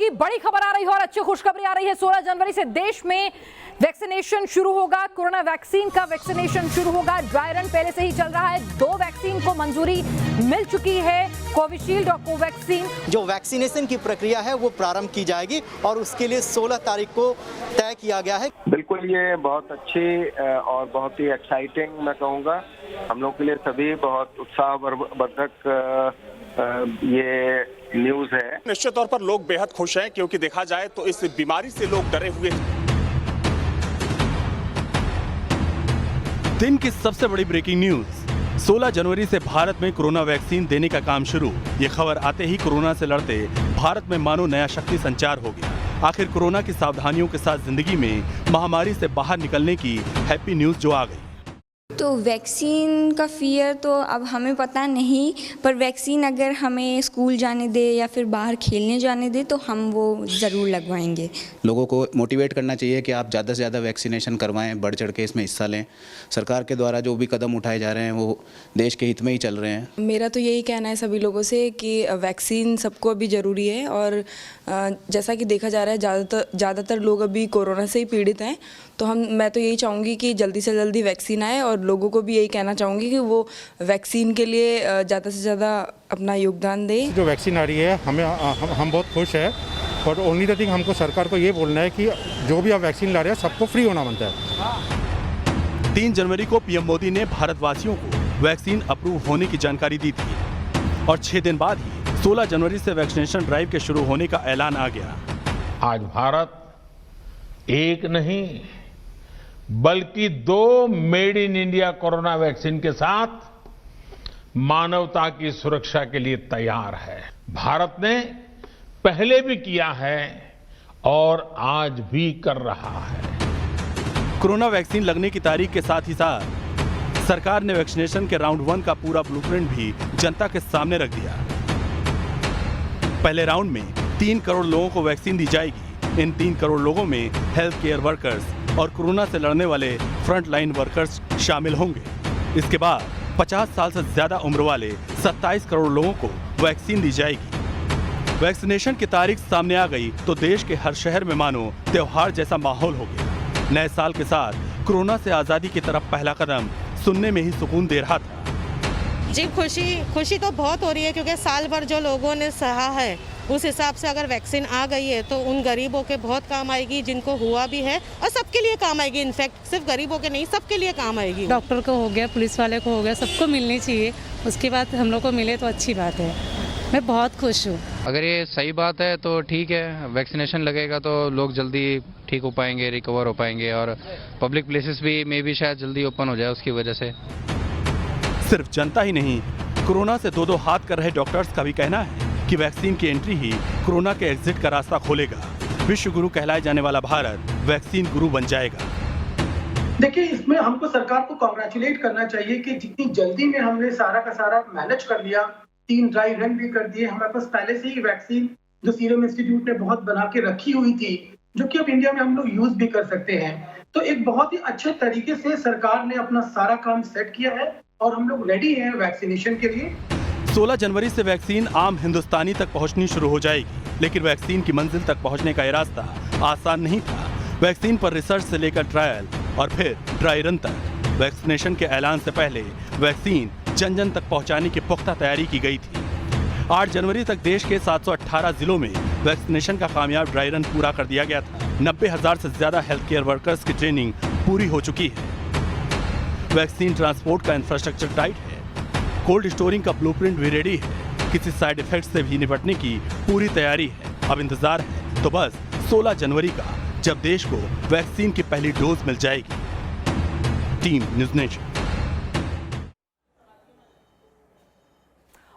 की बड़ी खबर आ रही है और अच्छी खुशखबरी आ रही है। 16 जनवरी से देश में वैक्सीनेशन शुरू होगा। कोरोना वैक्सीन का वैक्सीनेशन शुरू होगा। ड्राई रन पहले से ही चल रहा है। 2 वैक्सीन को मंजूरी मिल चुकी है, कोविशील्ड और कोवैक्सीन। जो वैक्सीनेशन की प्रक्रिया है वो प्रारंभ की जाएगी और उसके लिए 16 तारीख को तय किया गया है। बिल्कुल, ये बहुत अच्छी और बहुत ही एक्साइटिंग मैं कहूँगा हम लोग के लिए सभी बहुत उत्साहवर्धक ये न्यूज़ है। निश्चित तौर पर लोग बेहद खुश हैं क्योंकि देखा जाए तो इस बीमारी से लोग डरे हुए हैं। दिन की सबसे बड़ी ब्रेकिंग न्यूज, 16 जनवरी से भारत में कोरोना वैक्सीन देने का काम शुरू। ये खबर आते ही कोरोना से लड़ते भारत में मानो नया शक्ति संचार हो गया। आखिर कोरोना की सावधानियों के साथ जिंदगी में महामारी से बाहर निकलने की हैप्पी न्यूज जो आ गई। तो वैक्सीन का फियर तो अब हमें पता नहीं, पर वैक्सीन अगर हमें स्कूल जाने दे या फिर बाहर खेलने जाने दे तो हम वो ज़रूर लगवाएंगे। लोगों को मोटिवेट करना चाहिए कि आप ज़्यादा से ज़्यादा वैक्सीनेशन करवाएं, बढ़ चढ़ के इसमें हिस्सा लें। सरकार के द्वारा जो भी कदम उठाए जा रहे हैं वो देश के हित में ही चल रहे हैं। मेरा तो यही कहना है सभी लोगों से कि वैक्सीन सबको अभी ज़रूरी है और जैसा कि देखा जा रहा है ज़्यादातर लोग अभी कोरोना से ही पीड़ित हैं, तो मैं तो यही चाहूँगी कि जल्दी से जल्दी वैक्सीन आए और लोगों को भी यही कहना चाहूँगी कि वो वैक्सीन के लिए ज़्यादा से ज़्यादा अपना योगदान दें। जो वैक्सीन आ रही है हम बहुत खुश हैं और ओनली द थिंग हमको सरकार को ये बोलना है कि जो भी आप वैक्सीन ला रहे हैं सबको फ्री होना बनता है। 3 जनवरी को पीएम मोदी ने भारतवासियों को वैक्सीन अप्रूव होने की जानकारी दी थी और 6 दिन बाद ही 16 जनवरी से वैक्सीनेशन ड्राइव के शुरू होने का ऐलान आ गया। आज भारत एक नहीं बल्कि 2 made in India corona vaccine के साथ मानवता की सुरक्षा के लिए तैयार है। भारत ने पहले भी किया है और आज भी कर रहा है। कोरोना वैक्सीन लगने की तारीख के साथ ही साथ सरकार ने वैक्सीनेशन के राउंड 1 का पूरा ब्लूप्रिंट भी जनता के सामने रख दिया। पहले राउंड में 3 करोड़ लोगों को वैक्सीन दी जाएगी। इन 3 करोड़ लोगों में हेल्थ केयर वर्कर्स और कोरोना से लड़ने वाले फ्रंट लाइन वर्कर्स शामिल होंगे। इसके बाद 50 साल से ज्यादा उम्र वाले 27 करोड़ लोगों को वैक्सीन दी जाएगी। वैक्सीनेशन की तारीख सामने आ गई तो देश के हर शहर में मानो त्योहार जैसा माहौल हो गया। नए साल के साथ कोरोना से आजादी की तरफ पहला कदम सुनने में ही सुकून दे रहा था। जी, खुशी तो बहुत हो रही है क्योंकि साल भर जो लोगों ने सहा है उस हिसाब से अगर वैक्सीन आ गई है तो उन गरीबों के बहुत काम आएगी जिनको हुआ भी है और सबके लिए काम आएगी। इनफैक्ट सिर्फ गरीबों के नहीं, सबके लिए काम आएगी। डॉक्टर को हो गया, पुलिस वाले को हो गया, सबको मिलनी चाहिए। उसके बाद हम लोग को मिले तो अच्छी बात है। मैं बहुत खुश हूँ। अगर ये सही बात है तो ठीक है, वैक्सीनेशन लगेगा तो लोग जल्दी ठीक हो पाएंगे, रिकवर हो पाएंगे और पब्लिक प्लेसेस भी मे बी शायद जल्दी ओपन हो जाए उसकी वजह से। सिर्फ जनता ही नहीं, कोरोना से 2-2 हाथ कर रहे डॉक्टर्स का भी कहना है कि वैक्सीन की एंट्री ही कोरोना के एग्जिट का रास्ता खोलेगा। विश्व गुरु कहलाए जाने वाला भारत वैक्सीन गुरु बन जाएगा। देखिए, इसमें हमको सरकार को कांग्रेचुलेट करना चाहिए कि जितनी जल्दी में हमने सारा का सारा मैनेज कर लिया, 3 ड्राई रन भी कर दिए। हमारे पास पहले से ही वैक्सीन जो सीरम इंस्टीट्यूट ने बहुत बना के रखी हुई थी, जो कि अब इंडिया में हम लोग यूज भी कर सकते हैं। तो एक बहुत ही अच्छे तरीके से सरकार ने अपना सारा काम सेट किया है और हम लोग रेडी हैं वैक्सीनेशन के लिए। 16 जनवरी से वैक्सीन आम हिंदुस्तानी तक पहुंचनी शुरू हो जाएगी, लेकिन वैक्सीन की मंजिल तक पहुंचने का ये रास्ता आसान नहीं था। वैक्सीन पर रिसर्च से लेकर ट्रायल और फिर ड्राई रन तक वैक्सीनेशन के ऐलान से पहले वैक्सीन जन जन तक पहुंचाने की पुख्ता तैयारी की गई थी। 8 जनवरी तक देश के 718 जिलों में वैक्सीनेशन का कामयाब ड्राई रन पूरा कर दिया गया था। 90,000 से ज्यादा हेल्थ केयर वर्कर्स की ट्रेनिंग पूरी हो चुकी है। वैक्सीन ट्रांसपोर्ट का इंफ्रास्ट्रक्चर टाइट है। कोल्ड स्टोरिंग का ब्लूप्रिंट भी रेडी है। किसी साइड इफेक्ट से भी निपटने की पूरी तैयारी है। अब इंतजार है तो बस 16 जनवरी का, जब देश को वैक्सीन की पहली डोज मिल जाएगी। Team news nation.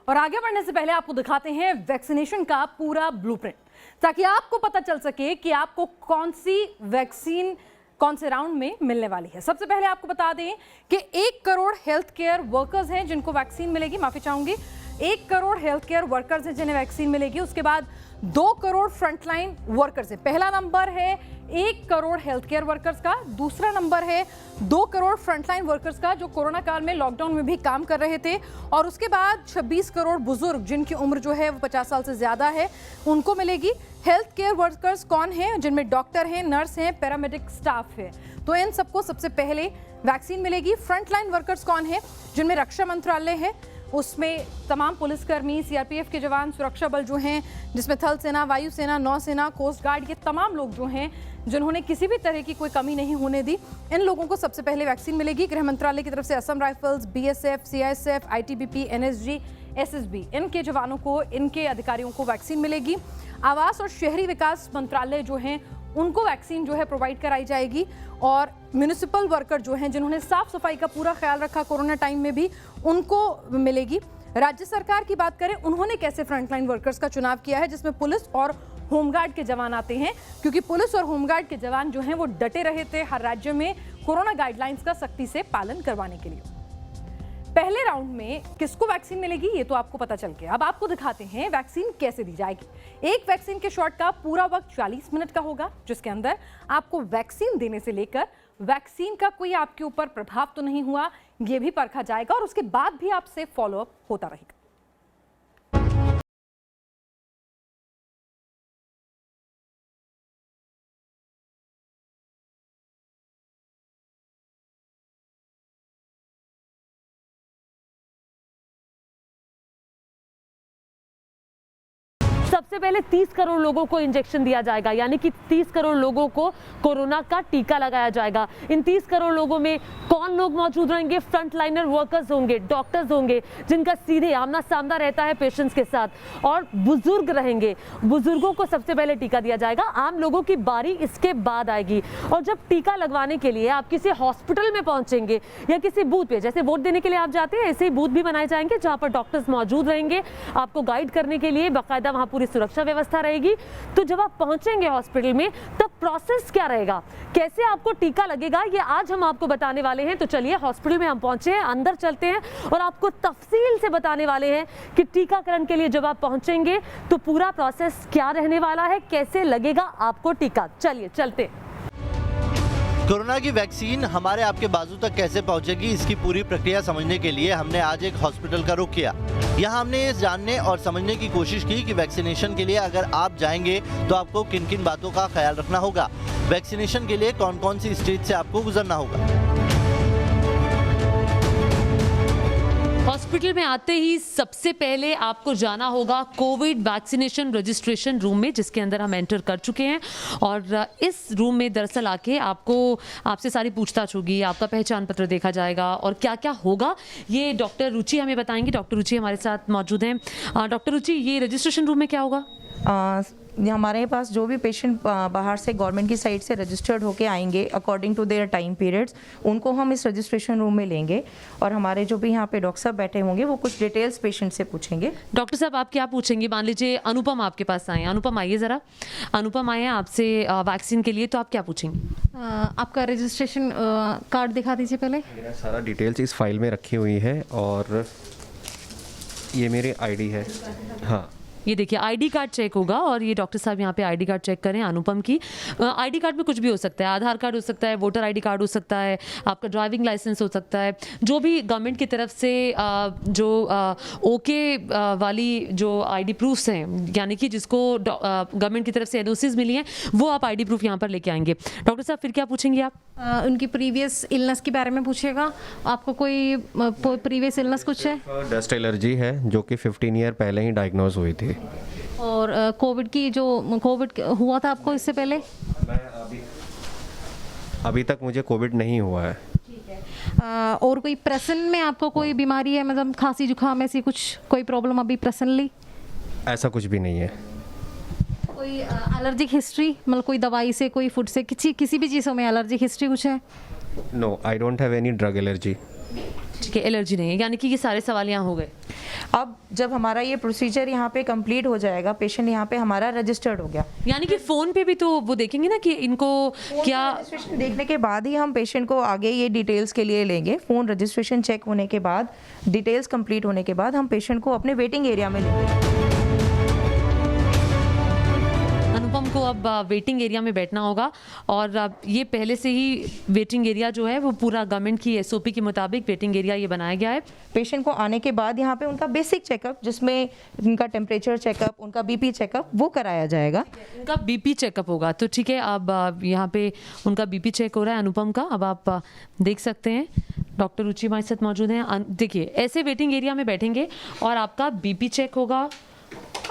और आगे बढ़ने से पहले आपको दिखाते हैं वैक्सीनेशन का पूरा ब्लूप्रिंट, ताकि आपको पता चल सके कि आपको कौन सी वैक्सीन कौन से राउंड में मिलने वाली है। सबसे पहले आपको बता दें कि 1 करोड़ हेल्थ केयर वर्कर्स हैं जिनको वैक्सीन मिलेगी। माफी चाहूंगी, 1 करोड़ हेल्थ केयर वर्कर्स हैं जिन्हें वैक्सीन मिलेगी। उसके बाद 2 करोड़ फ्रंटलाइन वर्कर्स है। पहला नंबर है 1 करोड़ हेल्थ केयर वर्कर्स का, दूसरा नंबर है 2 करोड़ फ्रंटलाइन वर्कर्स का जो कोरोना काल में लॉकडाउन में भी काम कर रहे थे, और उसके बाद 26 करोड़ बुजुर्ग जिनकी उम्र जो है वो 50 साल से ज्यादा है उनको मिलेगी। हेल्थ केयर वर्कर्स कौन है? जिनमें डॉक्टर हैं, नर्स हैं, पैरामेडिक स्टाफ है, तो इन सबको सबसे पहले वैक्सीन मिलेगी। फ्रंटलाइन वर्कर्स कौन है? जिनमें रक्षा मंत्रालय है, उसमें तमाम पुलिसकर्मी, सीआरपीएफ के जवान, सुरक्षा बल जो हैं जिसमें थल सेना, वायुसेना, नौसेना, कोस्ट गार्ड, ये तमाम लोग जो हैं जिन्होंने किसी भी तरह की कोई कमी नहीं होने दी, इन लोगों को सबसे पहले वैक्सीन मिलेगी। गृह मंत्रालय की तरफ से Assam rifles, BSF, CISF, ITBP, NSG, SSB, इनके जवानों को, इनके अधिकारियों को वैक्सीन मिलेगी। आवास और शहरी विकास मंत्रालय जो हैं उनको वैक्सीन जो है प्रोवाइड कराई जाएगी, और म्युनिसिपल वर्कर जो हैं जिन्होंने साफ सफाई का पूरा ख्याल रखा कोरोना टाइम में भी, उनको मिलेगी। राज्य सरकार की बात करें, उन्होंने कैसे फ्रंटलाइन वर्कर्स का चुनाव किया है, जिसमें पुलिस और होमगार्ड के जवान आते हैं, क्योंकि पुलिस और होमगार्ड के जवान जो हैं वो डटे रहे थे हर राज्य में कोरोना गाइडलाइंस का सख्ती से पालन करवाने के लिए। पहले राउंड में किसको वैक्सीन मिलेगी ये तो आपको पता चल गया। अब आपको दिखाते हैं वैक्सीन कैसे दी जाएगी। एक वैक्सीन के शॉट का पूरा वक्त 40 मिनट का होगा, जिसके अंदर आपको वैक्सीन देने से लेकर वैक्सीन का कोई आपके ऊपर प्रभाव तो नहीं हुआ ये भी परखा जाएगा, और उसके बाद भी आपसे फॉलोअप होता रहेगा। सबसे पहले 30 करोड़ लोगों को इंजेक्शन दिया जाएगा, यानी कि 30 करोड़ लोगों को कोरोना का टीका लगाया जाएगा। इन 30 करोड़ लोगों में कौन लोग मौजूद रहेंगे? फ्रंट लाइनर वर्कर्स होंगे, डॉक्टर्स होंगे जिनका सीधे आमना सामना रहता है पेशेंट्स के साथ, और बुजुर्ग रहेंगे। बुजुर्गों को सबसे पहले टीका दिया जाएगा, आम लोगों की बारी इसके बाद आएगी। और जब टीका लगवाने के लिए आप किसी हॉस्पिटल में पहुंचेंगे या किसी बूथ पे, जैसे वोट देने के लिए आप जाते हैं, ऐसे ही बूथ भी बनाए जाएंगे जहां पर डॉक्टर्स मौजूद रहेंगे आपको गाइड करने के लिए, बाकायदा वहां पूरी सुरक्षा व्यवस्था रहेगी। तो जब आप पहुंचेंगे हॉस्पिटल में तब प्रोसेस क्या रहेगा, कैसे आपको टीका लगेगा, ये आज हम आपको बताने वाले हैं। तो चलिए हॉस्पिटल में हम पहुंचे हैं, अंदर चलते हैं और आपको तफसील से बताने वाले हैं कि टीकाकरण के लिए जब आप पहुंचेंगे तो पूरा प्रोसेस क्या रहने वाला है, कैसे लगेगा आपको टीका। चलिए चलते हैं। कोरोना की वैक्सीन हमारे आपके बाजू तक कैसे पहुंचेगी, इसकी पूरी प्रक्रिया समझने के लिए हमने आज एक हॉस्पिटल का रुख किया। यहाँ हमने ये जानने और समझने की कोशिश की कि वैक्सीनेशन के लिए अगर आप जाएंगे तो आपको किन किन बातों का ख्याल रखना होगा, वैक्सीनेशन के लिए कौन कौन सी स्टेज से आपको गुजरना होगा। हॉस्पिटल में आते ही सबसे पहले आपको जाना होगा कोविड वैक्सीनेशन रजिस्ट्रेशन रूम में, जिसके अंदर हम एंटर कर चुके हैं। और इस रूम में दरअसल आके आपसे सारी पूछताछ होगी, आपका पहचान पत्र देखा जाएगा और क्या क्या होगा ये डॉक्टर रुचि हमें बताएंगी। डॉक्टर रुचि हमारे साथ मौजूद हैं। डॉक्टर रुचि, ये रजिस्ट्रेशन रूम में क्या होगा? हमारे पास जो भी पेशेंट बाहर से गवर्नमेंट की साइड से रजिस्टर्ड होके आएंगे according to their time periods, उनको हम इस रजिस्ट्रेशन रूम में लेंगे और हमारे जो भी यहाँ पे डॉक्टर साहब बैठे होंगे वो कुछ डिटेल्स पेशेंट से पूछेंगे। डॉक्टर साहब, आप क्या पूछेंगे? मान लीजिए अनुपम आपके पास आए। अनुपम आइए ज़रा। अनुपम आए हैं आपसे वैक्सीन के लिए, तो आप क्या पूछेंगे? आपका रजिस्ट्रेशन कार्ड दिखा दीजिए पहले। मेरा सारा डिटेल्स इस फाइल में रखी हुई है और ये मेरी आईडी है। हाँ, ये देखिए आईडी कार्ड चेक होगा और ये डॉक्टर साहब यहाँ पे आईडी कार्ड चेक करें अनुपम की। आईडी कार्ड में कुछ भी हो सकता है, आधार कार्ड हो सकता है, वोटर आईडी कार्ड हो सकता है, आपका ड्राइविंग लाइसेंस हो सकता है, जो भी गवर्नमेंट की तरफ से जो ओके वाली जो आईडी प्रूफ्स हैं, यानी कि जिसको गवर्नमेंट की तरफ से एनओसीज मिली हैं, वो आप आईडी प्रूफ यहाँ पर लेके आएंगे। डॉक्टर साहब फिर क्या पूछेंगे आप? उनकी प्रीवियस इलनेस के बारे में पूछेगा। आपको कोई प्रीवियस इलनेस कुछ है? डस्ट एलर्जी है जो कि 15 ईयर पहले ही डायग्नोज हुई थी। और कोविड हुआ था आपको इससे पहले? अभी तक मुझे कोविड नहीं हुआ है। ठीक है। और कोई प्रेजेंट में आपको कोई बीमारी है, मतलब खांसी जुकाम ऐसी कुछ कोई प्रॉब्लम अभी प्रेजेंटली? ऐसा कुछ भी नहीं है। कोई एलर्जिक हिस्ट्री, मतलब कोई दवाई से, कोई फूड से, किसी भी चीज़ों में एलर्जिक हिस्ट्री कुछ है? No, I don't have any drug allergy. ठीक है, एलर्जी नहीं है, यानी कि ये सारे सवाल यहाँ हो गए। अब जब हमारा ये प्रोसीजर यहाँ पे कंप्लीट हो जाएगा, पेशेंट यहाँ पे हमारा रजिस्टर्ड हो गया, यानी कि फ़ोन पे भी तो वो देखेंगे ना कि इनको क्या रजिस्ट्रेशन देखने के बाद ही हम पेशेंट को आगे ये डिटेल्स के लिए लेंगे। फ़ोन रजिस्ट्रेशन चेक होने के बाद, डिटेल्स कंप्लीट होने के बाद हम पेशेंट को अपने वेटिंग एरिया में लेंगे। अनुपम को अब वेटिंग एरिया में बैठना होगा और ये पहले से ही वेटिंग एरिया जो है वो पूरा गवर्नमेंट की एसओपी के मुताबिक वेटिंग एरिया ये बनाया गया है। पेशेंट को आने के बाद यहाँ पे उनका बेसिक चेकअप, जिसमें उनका टेम्परेचर चेकअप, उनका बीपी चेकअप, वो कराया जाएगा। उनका बीपी चेकअप होगा, तो ठीक है। अब यहाँ पे उनका बीपी चेक हो रहा है अनुपम का। अब आप देख सकते हैं डॉक्टर रुचि हमारे साथ मौजूद हैं। देखिए, ऐसे वेटिंग एरिया में बैठेंगे और आपका बीपी चेक होगा,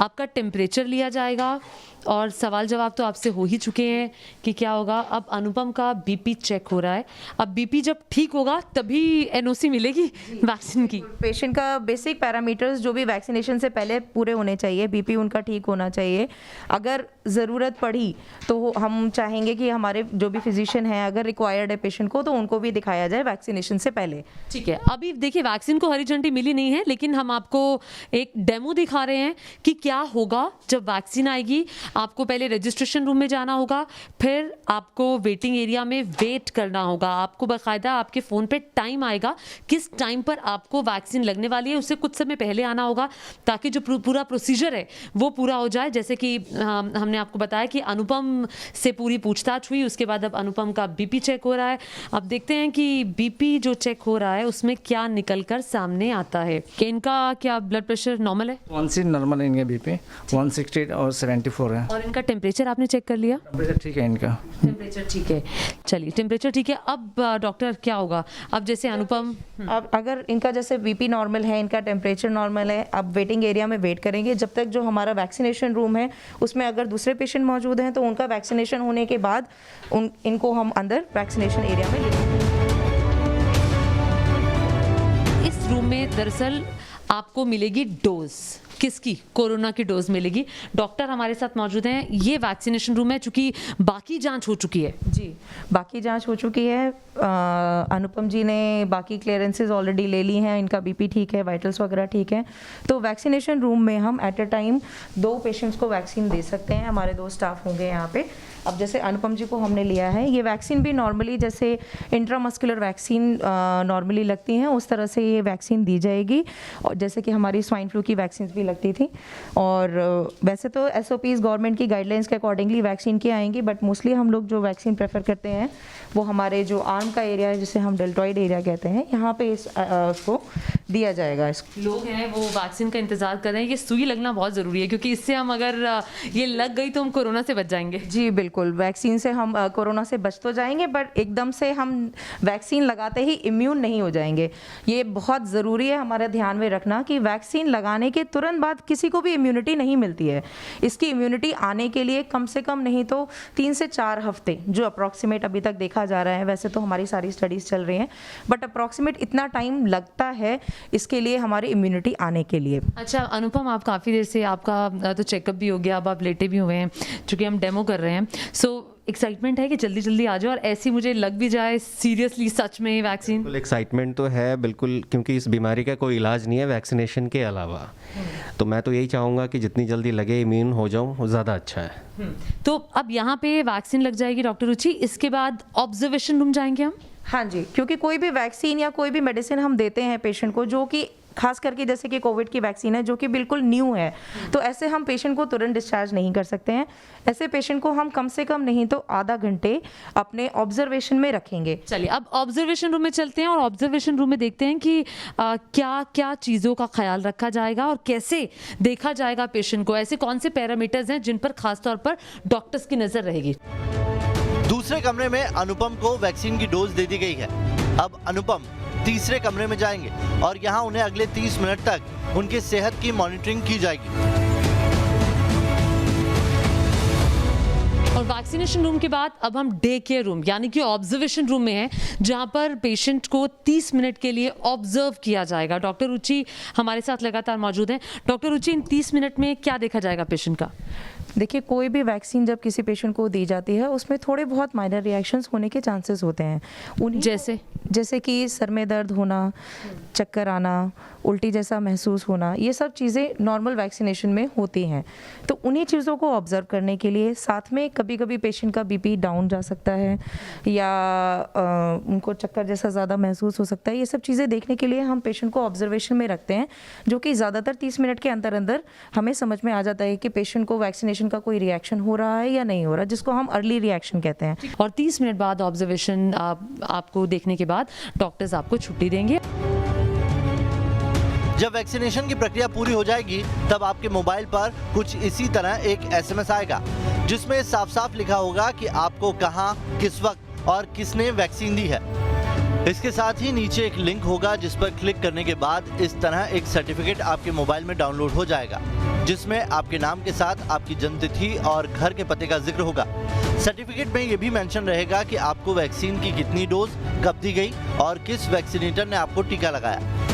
आपका टेम्परेचर लिया जाएगा और सवाल जवाब तो आपसे हो ही चुके हैं कि क्या होगा। अब अनुपम का बीपी चेक हो रहा है। अब बीपी जब ठीक होगा तभी एनओसी मिलेगी वैक्सीन की। पेशेंट का बेसिक पैरामीटर्स जो भी वैक्सीनेशन से पहले पूरे होने चाहिए, बीपी उनका ठीक होना चाहिए। अगर ज़रूरत पड़ी तो हम चाहेंगे कि हमारे जो भी फिजिशियन हैं, अगर रिक्वायर्ड है पेशेंट को, तो उनको भी दिखाया जाए वैक्सीनेशन से पहले। ठीक है, अभी देखिए वैक्सीन को हरी झंडी मिली नहीं है, लेकिन हम आपको एक डेमो दिखा रहे हैं कि क्या होगा जब वैक्सीन आएगी। आपको पहले रजिस्ट्रेशन रूम में जाना होगा, फिर आपको वेटिंग एरिया में वेट करना होगा। आपको बाकायदा आपके फ़ोन पे टाइम आएगा किस टाइम पर आपको वैक्सीन लगने वाली है, उससे कुछ समय पहले आना होगा ताकि जो पूरा प्रोसीजर है वो पूरा हो जाए। जैसे कि हमने आपको बताया कि अनुपम से पूरी पूछताछ हुई, उसके बाद अब अनुपम का बीपी चेक हो रहा है। अब देखते हैं कि बीपी जो चेक हो रहा है उसमें क्या निकल कर सामने आता है। कि इनका क्या ब्लड प्रेशर नॉर्मल है? 160 नॉर्मल है इनका, बीपी 168 और 74 है। और इनका टेम्परेचर आपने चेक कर लिया? टेम्परेचर ठीक है इनका। टेम्परेचर ठीक है, चलिए टेम्परेचर ठीक है। अब डॉक्टर क्या होगा अब जैसे अनुपम, अब अगर इनका जैसे बीपी नॉर्मल है, इनका टेम्परेचर नॉर्मल है, अब वेटिंग एरिया में वेट करेंगे जब तक जो हमारा वैक्सीनेशन रूम है उसमें अगर दूसरे पेशेंट मौजूद हैं तो उनका वैक्सीनेशन होने के बाद इनको हम अंदर वैक्सीनेशन एरिया में लेंगे। इस रूम में दरअसल आपको मिलेगी डोज, किसकी? कोरोना की डोज मिलेगी। डॉक्टर हमारे साथ मौजूद हैं। ये वैक्सीनेशन रूम है, चूंकि बाकी जांच हो चुकी है। जी, बाकी जांच हो चुकी है। अनुपम जी ने बाकी क्लियरेंसेस ऑलरेडी ले ली हैं, इनका बीपी ठीक है, वाइटल्स वगैरह ठीक है। तो वैक्सीनेशन रूम में हम एट अ टाइम 2 पेशेंट्स को वैक्सीन दे सकते हैं। हमारे 2 स्टाफ होंगे यहाँ पे। अब जैसे अनुपम जी को हमने लिया है, ये वैक्सीन भी नॉर्मली जैसे इंट्रामस्कुलर वैक्सीन नॉर्मली लगती हैं उस तरह से ये वैक्सीन दी जाएगी, और जैसे कि हमारी स्वाइन फ्लू की वैक्सीन भी लगती थी। और वैसे तो एसओपीज गवर्नमेंट की गाइडलाइंस के अकॉर्डिंगली वैक्सीन की आएंगी, बट मोस्टली हम लोग जो वैक्सीन प्रेफर करते हैं वो हमारे जो आर्म का एरिया है, जिसे हम डेल्टॉइड एरिया कहते हैं, यहाँ पे उसको दिया जाएगा। इसको लोग हैं वो वैक्सीन का इंतजार कर रहे हैं। ये सुई लगना बहुत ज़रूरी है क्योंकि इससे हम अगर ये लग गई तो हम कोरोना से बच जाएंगे। जी बिल्कुल, वैक्सीन से हम कोरोना से बच तो जाएंगे, बट एकदम से हम वैक्सीन लगाते ही इम्यून नहीं हो जाएंगे। ये बहुत ज़रूरी है हमारे ध्यान में रखना कि वैक्सीन लगाने के तुरंत बाद किसी को भी इम्यूनिटी नहीं मिलती है। इसकी इम्यूनिटी आने के लिए कम से कम नहीं तो 3 से 4 हफ्ते, जो अप्रॉक्सीमेट अभी तक देखा जा रहा है, वैसे तो हमारी सारी स्टडीज़ चल रही हैं, बट अप्रॉक्सीमेट इतना टाइम लगता है इसके लिए हमारी इम्यूनिटी आने के लिए। अच्छा अनुपम, आप काफ़ी देर से आपका तो चेकअप भी हो गया, अब आप लेटे भी हुए हैं, चूँकि हम डेमो कर रहे हैं। सो एक्साइटमेंट है कि जल्दी जल्दी आ जाओ और ऐसी मुझे लग भी जाए सीरियसली सच में वैक्सीन। बिल्कुल एक्साइटमेंट तो है बिल्कुल, क्योंकि इस बीमारी का कोई इलाज नहीं है वैक्सीनेशन के अलावा। तो मैं तो यही चाहूँगा कि जितनी जल्दी लगे इम्यून हो जाऊँ वो ज़्यादा अच्छा है। तो अब यहाँ पे वैक्सीन लग जाएगी डॉक्टर रुचि, इसके बाद ऑब्जर्वेशन रूम जाएंगे हम? हाँ जी, क्योंकि कोई भी वैक्सीन या कोई भी मेडिसिन हम देते हैं पेशेंट को, जो कि खास करके जैसे कि कोविड की वैक्सीन है जो कि बिल्कुल न्यू है, तो ऐसे हम पेशेंट को तुरंत डिस्चार्ज नहीं कर सकते हैं। ऐसे पेशेंट को हम कम से कम नहीं तो आधा घंटे अपने ऑब्जर्वेशन में रखेंगे। चलिए अब ऑब्जर्वेशन रूम में चलते हैं और ऑब्जर्वेशन रूम में देखते हैं कि क्या क्या चीज़ों का ख्याल रखा जाएगा और कैसे देखा जाएगा पेशेंट को। ऐसे कौन से पैरामीटर्स हैं जिन पर खासतौर पर डॉक्टर्स की नज़र रहेगी। दूसरे कमरे में अनुपम को वैक्सीन की डोज दे दी गई है। अब अनुपम तीसरे कमरे में जाएंगे और यहाँ उन्हें अगले 30 मिनट तक उनकी सेहत की मॉनिटरिंग की जाएगी। और वैक्सीनेशन रूम के बाद अब हम डे केयर रूम यानी कि ऑब्जर्वेशन रूम में हैं, जहां पर पेशेंट को 30 मिनट के लिए ऑब्जर्व किया जाएगा। डॉक्टर रुचि हमारे साथ लगातार मौजूद हैं। डॉक्टर रुचि, इन 30 मिनट में क्या देखा जाएगा पेशेंट का? देखिए, कोई भी वैक्सीन जब किसी पेशेंट को दी जाती है उसमें थोड़े बहुत माइनर रिएक्शंस होने के चांसेस होते हैं। उन्हीं जैसे कि सर में दर्द होना, चक्कर आना, उल्टी जैसा महसूस होना, ये सब चीज़ें नॉर्मल वैक्सीनेशन में होती हैं। तो उन्हीं चीज़ों को ऑब्जर्व करने के लिए साथ में कभी कभी पेशेंट का बीपी डाउन जा सकता है या उनको चक्कर जैसा ज़्यादा महसूस हो सकता है। ये सब चीज़ें देखने के लिए हम पेशेंट को ऑब्जर्वेशन में रखते हैं, जो कि ज़्यादातर 30 मिनट के अंदर अंदर हमें समझ में आ जाता है कि पेशेंट को वैक्सीनेशन का कोई रिएक्शन हो रहा है या नहीं हो रहा, जिसको हम अर्ली रिएक्शन कहते हैं। और 30 मिनट बाद ऑब्जर्वेशन आपको देखने के बाद डॉक्टर्स आपको छुट्टी देंगे। जब वैक्सीनेशन की प्रक्रिया पूरी हो जाएगी तब आपके मोबाइल पर कुछ इसी तरह एक SMS आएगा, जिसमें साफ साफ लिखा होगा कि आपको कहां, किस वक्त और किसने वैक्सीन दी है। इसके साथ ही नीचे एक लिंक होगा जिस पर क्लिक करने के बाद इस तरह एक सर्टिफिकेट आपके मोबाइल में डाउनलोड हो जाएगा, जिसमें आपके नाम के साथ आपकी जन्मतिथि और घर के पते का जिक्र होगा। सर्टिफिकेट में ये भी मेंशन रहेगा कि आपको वैक्सीन की कितनी डोज कब दी गई और किस वैक्सीनेटर ने आपको टीका लगाया।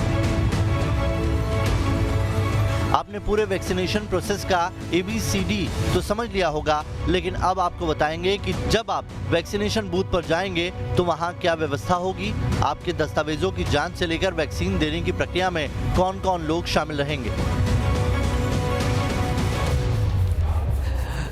आपने पूरे वैक्सीनेशन प्रोसेस का ABCD तो समझ लिया होगा, लेकिन अब आपको बताएंगे कि जब आप वैक्सीनेशन बूथ पर जाएंगे तो वहां क्या व्यवस्था होगी, आपके दस्तावेजों की जांच से लेकर वैक्सीन देने की प्रक्रिया में कौन कौन लोग शामिल रहेंगे।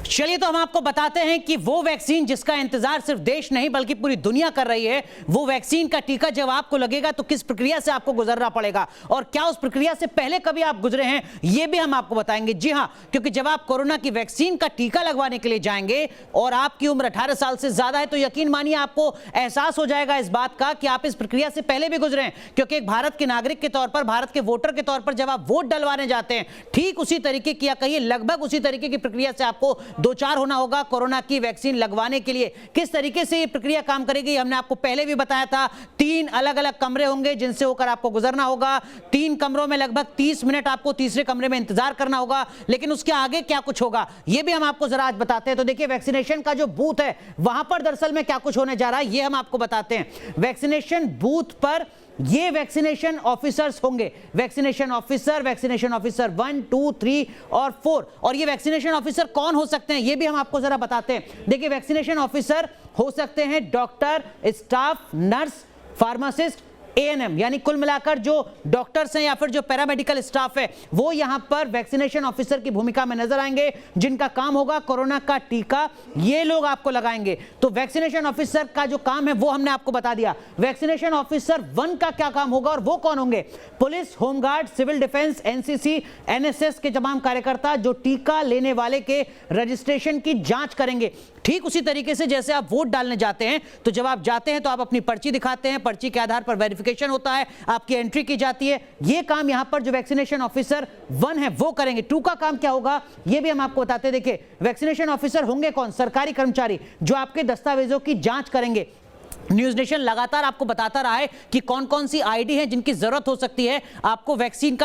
चलिए तो हम आपको बताते हैं कि वो वैक्सीन जिसका इंतजार सिर्फ देश नहीं बल्कि पूरी दुनिया कर रही है, वो वैक्सीन का टीका जब आपको लगेगा तो किस प्रक्रिया से आपको गुजरना पड़ेगा और क्या उस प्रक्रिया से पहले कभी आप गुजरे हैं, ये भी हम आपको बताएंगे। जी हां, क्योंकि जब आप कोरोना की वैक्सीन का टीका लगवाने के लिए जाएंगे और आपकी उम्र 18 साल से ज्यादा है तो यकीन मानिए आपको एहसास हो जाएगा इस बात का कि आप इस प्रक्रिया से पहले भी गुजरे हैं। क्योंकि एक भारत के नागरिक के तौर पर, भारत के वोटर के तौर पर जब आप वोट डलवाने जाते हैं, ठीक उसी तरीके की या कहिए लगभग उसी तरीके की प्रक्रिया से आपको दो चार होना होगा कोरोना की वैक्सीन लगवाने के लिए। किस तरीके से ये प्रक्रिया काम करेगी हमने आपको पहले भी बताया था। 3 अलग अलग कमरे होंगे जिनसे होकर आपको गुजरना होगा। 3 कमरों में लगभग 30 मिनट आपको तीसरे कमरे में इंतजार करना होगा, लेकिन उसके आगे क्या कुछ होगा ये भी हम आपको जरा आज बताते हैं। तो देखिए, वैक्सीनेशन का जो बूथ है वहां पर दरअसल में क्या कुछ होने जा रहा है ये हम आपको बताते हैं। वैक्सीनेशन बूथ पर ये वैक्सीनेशन ऑफिसर्स होंगे, वैक्सीनेशन ऑफिसर 1, 2, 3 और 4। और ये वैक्सीनेशन ऑफिसर कौन हो सकते हैं ये भी हम आपको जरा बताते हैं। देखिए, वैक्सीनेशन ऑफिसर हो सकते हैं doctor, staff, nurse, pharmacist, ANM, यानी कुल मिलाकर जो डॉक्टर्स हैं या फिर जो पैरामेडिकल स्टाफ है वो यहां पर वैक्सीनेशन ऑफिसर की भूमिका में नजर आएंगे, जिनका काम होगा कोरोना का टीका ये लोग आपको लगाएंगे। तो वैक्सीनेशन ऑफिसर का जो काम है वो हमने आपको बता दिया। वैक्सीनेशन ऑफिसर 1 का क्या काम होगा और वो कौन होंगे? Police, home guard, civil defence, NCC, NSS के तमाम कार्यकर्ता जो टीका लेने वाले के रजिस्ट्रेशन की जांच करेंगे। ठीक उसी तरीके से जैसे आप वोट डालने जाते हैं तो जब आप जाते हैं तो आप अपनी पर्ची दिखाते हैं, पर्ची के आधार पर वेरिफिकेशन होता है, आपकी एंट्री की जाती है। ये काम यहां पर जो वैक्सीनेशन ऑफिसर 1 है वो करेंगे। 2 का काम क्या होगा ये भी हम आपको बताते हैं। देखिए, वैक्सीनेशन ऑफिसर होंगे कौन? सरकारी कर्मचारी जो आपके दस्तावेजों की जांच करेंगे। न्यूज नेशन लगातार आपको बताता रहा है कि कौन कौन सी आईडी है जिनकी जरूरत हो सकती है आपको वैक्सीन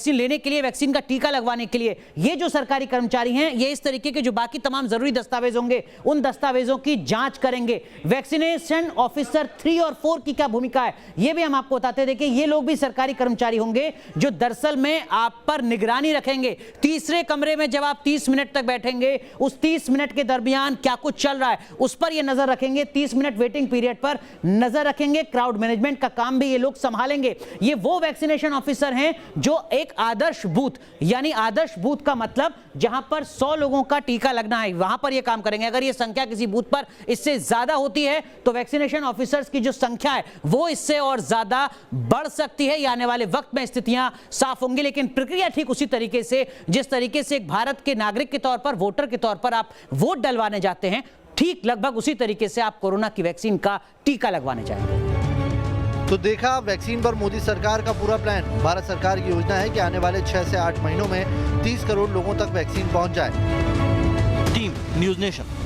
लेने के लिए, वैक्सीन का टीका लगवाने के लिए। ये जो सरकारी कर्मचारी हैं ये इस तरीके के जो बाकी तमाम जरूरी दस्तावेज होंगे उन दस्तावेजों की जांच करेंगे। वैक्सीनेशन ऑफिसर 3 और 4 की क्या भूमिका है ये भी हम आपको बताते हैं। देखिए, ये लोग भी सरकारी कर्मचारी होंगे जो दरअसल में आप पर निगरानी रखेंगे। तीसरे कमरे में जब आप 30 मिनट तक बैठेंगे, उस 30 मिनट के दरमियान क्या कुछ चल रहा है उस पर ये नजर रखेंगे। 30 मिनट वेटिंग पीरियड पर नजर रखेंगे। क्राउड मैनेजमेंट का काम भी ये लोग संभालेंगे। ये वो वैक्सीनेशन ऑफिसर हैं जो एक आदर्श बूथ, यानी आदर्श बूथ का मतलब जहां पर 100 लोगों का टीका लगना है वहां पर ये काम करेंगे। अगर ये संख्या किसी बूथ पर इससे ज्यादा होती है तो वैक्सीनेशन ऑफिसर्स की जो संख्या है वो इससे और ज्यादा बढ़ सकती है। ये आने वाले वक्त में स्थितियां साफ होंगी, लेकिन प्रक्रिया ठीक उसी तरीके से जिस तरीके से एक भारत के नागरिक के तौर पर, वोटर के तौर पर आप वोट डलवाने जाते हैं, ठीक लगभग उसी तरीके से आप कोरोना की वैक्सीन का टीका लगवाने जाएंगे। तो देखा वैक्सीन पर मोदी सरकार का पूरा प्लान। भारत सरकार की योजना है कि आने वाले 6 से 8 महीनों में 30 करोड़ लोगों तक वैक्सीन पहुंच जाए। Team news nation.